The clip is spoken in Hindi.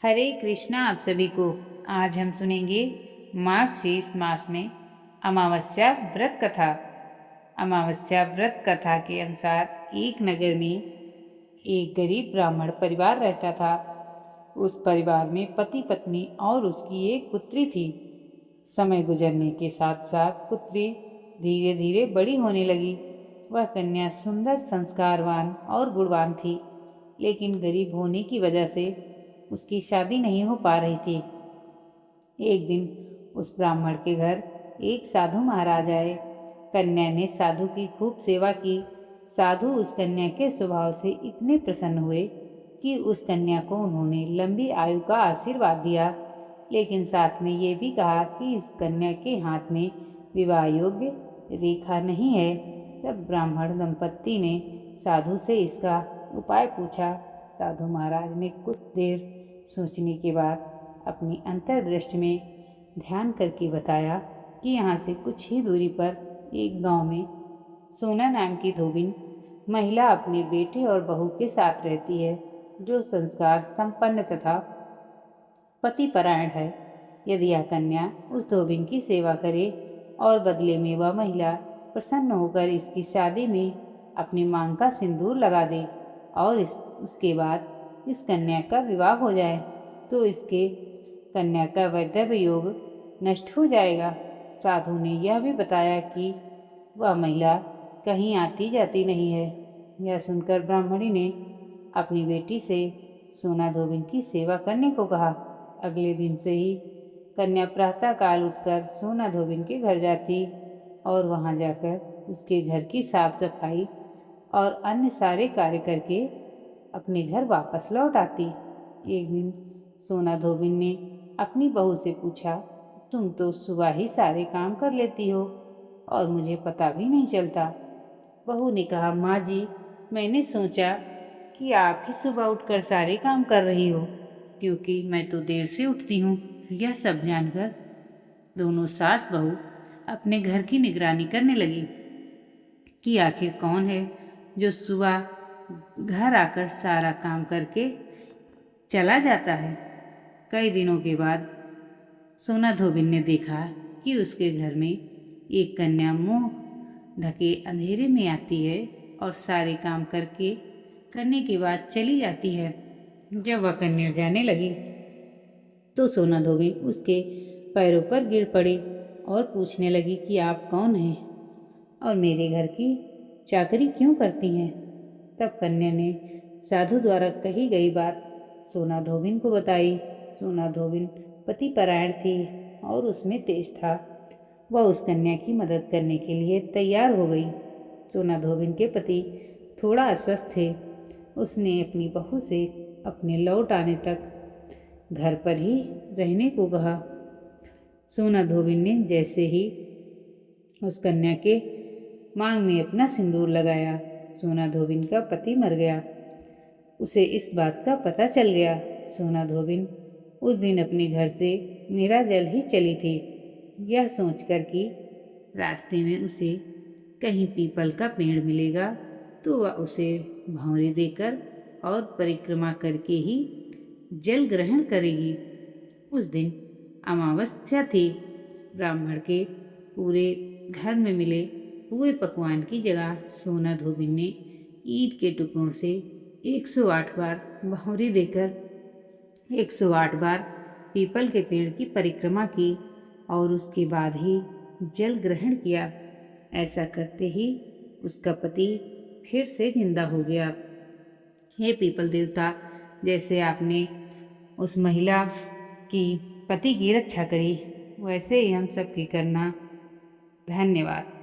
हरे कृष्णा आप सभी को। आज हम सुनेंगे मार्गशीर्ष मास में अमावस्या व्रत कथा। अमावस्या व्रत कथा के अनुसार एक नगर में एक गरीब ब्राह्मण परिवार रहता था। उस परिवार में पति पत्नी और उसकी एक पुत्री थी। समय गुजरने के साथ साथ पुत्री धीरे धीरे बड़ी होने लगी। वह कन्या सुंदर, संस्कारवान और गुणवान थी, लेकिन गरीब होने की वजह से उसकी शादी नहीं हो पा रही थी। एक दिन उस ब्राह्मण के घर एक साधु महाराज आए। कन्या ने साधु की खूब सेवा की। साधु उस कन्या के स्वभाव से इतने प्रसन्न हुए कि उस कन्या को उन्होंने लंबी आयु का आशीर्वाद दिया, लेकिन साथ में ये भी कहा कि इस कन्या के हाथ में विवाह योग्य रेखा नहीं है। तब ब्राह्मण दंपत्ति ने साधु से इसका उपाय पूछा। साधु महाराज ने कुछ देर सोचने के बाद अपनी अंतर्दृष्टि में ध्यान करके बताया कि यहाँ से कुछ ही दूरी पर एक गांव में सोना नाम की धोबिन महिला अपने बेटे और बहू के साथ रहती है, जो संस्कार संपन्न तथा पतिपरायण है। यदि यह कन्या उस धोबिन की सेवा करे और बदले में वह महिला प्रसन्न होकर इसकी शादी में अपनी मांग का सिंदूर लगा दे और उसके बाद इस कन्या का विवाह हो जाए, तो इसके कन्या का वैधव्य योग नष्ट हो जाएगा। साधु ने यह भी बताया कि वह महिला कहीं आती जाती नहीं है। यह सुनकर ब्राह्मणी ने अपनी बेटी से सोना धोबिन की सेवा करने को कहा। अगले दिन से ही कन्या प्रातः काल उठकर सोना धोबिन के घर जाती और वहां जाकर उसके घर की साफ सफाई और अन्य सारे कार्य करके अपने घर वापस लौट आती। एक दिन सोना धोबिन ने अपनी बहू से पूछा, तुम तो सुबह ही सारे काम कर लेती हो और मुझे पता भी नहीं चलता। बहू ने कहा, माँ जी, मैंने सोचा कि आप ही सुबह उठकर सारे काम कर रही हो, क्योंकि मैं तो देर से उठती हूँ। यह सब जानकर दोनों सास बहू अपने घर की निगरानी करने लगी कि आखिर कौन है जो सुबह घर आकर सारा काम करके चला जाता है। कई दिनों के बाद सोना धोबिन ने देखा कि उसके घर में एक कन्या मुंह ढके अंधेरे में आती है और सारे काम करने के बाद चली जाती है। जब वह कन्या जाने लगी तो सोना धोबिन उसके पैरों पर गिर पड़ी और पूछने लगी कि आप कौन हैं और मेरे घर की चाकरी क्यों करती हैं। तब कन्या ने साधु द्वारा कही गई बात सोना धोबिन को बताई। सोना धोबिन पतिपरायण थी और उसमें तेज था। वह उस कन्या की मदद करने के लिए तैयार हो गई। सोना धोबिन के पति थोड़ा अस्वस्थ थे। उसने अपनी बहू से अपने लौट आने तक घर पर ही रहने को कहा। सोना धोबिन ने जैसे ही उस कन्या के मांग में अपना सिंदूर लगाया, सोना धोबिन का पति मर गया। उसे इस बात का पता चल गया। सोना धोबिन उस दिन अपने घर से निराजल ही चली थी, यह सोचकर कि रास्ते में उसे कहीं पीपल का पेड़ मिलेगा तो वह उसे भंवरे देकर और परिक्रमा करके ही जल ग्रहण करेगी। उस दिन अमावस्या थी। ब्राह्मण के पूरे घर में मिले पूरे पकवान की जगह सोना धोबिन ने ईंट के टुकड़ों से 108 बार भंवरी देकर 108 बार पीपल के पेड़ की परिक्रमा की और उसके बाद ही जल ग्रहण किया। ऐसा करते ही उसका पति फिर से जिंदा हो गया। हे पीपल देवता, जैसे आपने उस महिला की पति की रक्षा करी, वैसे ही हम सब की करना। धन्यवाद।